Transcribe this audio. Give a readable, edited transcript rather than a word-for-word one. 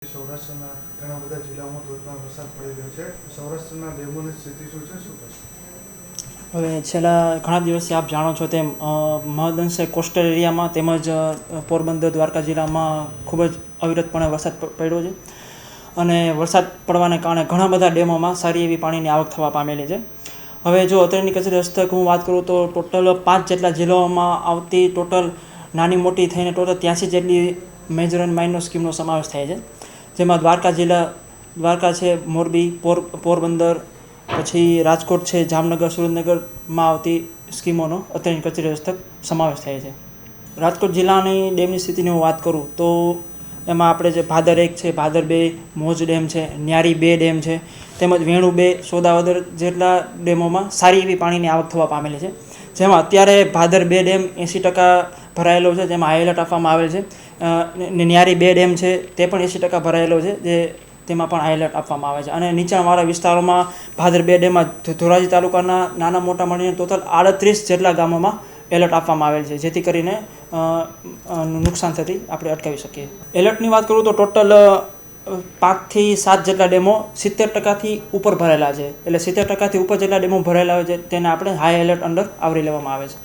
સૌરાષ્ટ્રના ઘણા બધા જિલ્લાઓમાં ધોધમાર વરસાદ પડી રહ્યો છે. સૌરાષ્ટ્રના ડેમોની સ્થિતિ શું છે, શું કહેશો? હવે છેલ્લા ઘણા દિવસથી આપ જાણો છો તેમ મહદઅંશે કોસ્ટલ એરિયામાં તેમજ પોરબંદર દ્વારકા જિલ્લામાં ખૂબ જ અવિરતપણે વરસાદ પડ્યો છે અને વરસાદ પડવાને કારણે ઘણા બધા ડેમોમાં સારી એવી પાણીની આવક થવા પામેલી છે. હવે જો અત્યારની કચેરી હસ્તક હું વાત કરું તો ટોટલ 5 જેટલા જિલ્લાઓમાં આવતી ટોટલ નાની મોટી થઈને ટોટલ 83 જેટલી મેજર અને માઇનર સ્કીમનો સમાવેશ થાય છે. જેમાં દ્વારકા છે, મોરબી, પોરબંદર, પછી રાજકોટ છે, જામનગર, સુરેન્દ્રનગરમાં આવતી સ્કીમોનો અત્યારની કચેરી હસ્તક સમાવેશ થાય છે. રાજકોટ જિલ્લાની ડેમની સ્થિતિની હું વાત કરું તો એમાં આપણે જે ભાદર 1 છે, ભાદર 2, મોજ ડેમ છે, ન્યારી 2 ડેમ છે, તેમજ વેણુ 2, સોદાવદર જેટલા ડેમોમાં સારી એવી પાણીની આવક થવા પામેલી છે. જેમાં અત્યારે ભાદર 2 ડેમ 80% ભરાયેલો છે, જેમાં હાઈ એલર્ટ આપવામાં આવેલ છે. ન્યારી 2 ડેમ છે તે પણ 80% ભરાયેલો છે, તેમાં પણ હાઈ એલર્ટ આપવામાં આવે છે. અને નીચાણવાળા વિસ્તારોમાં ભાદર 2 ડેમમાં ધોરાજી તાલુકાના નાના મોટા મળીને ટોટલ 38 જેટલા ગામોમાં એલર્ટ આપવામાં આવેલ છે, જેથી કરીને નુકસાન થતી આપણે અટકાવી શકીએ. એલર્ટની વાત કરું તો ટોટલ 5 થી 7 જેટલા ડેમો 70%થી ઉપર ભરેલા છે. એટલે 70%થી ઉપર જેટલા ડેમો ભરેલા હોય છે તેને આપણે હાઈ એલર્ટ અંડર આવરી લેવામાં આવે છે.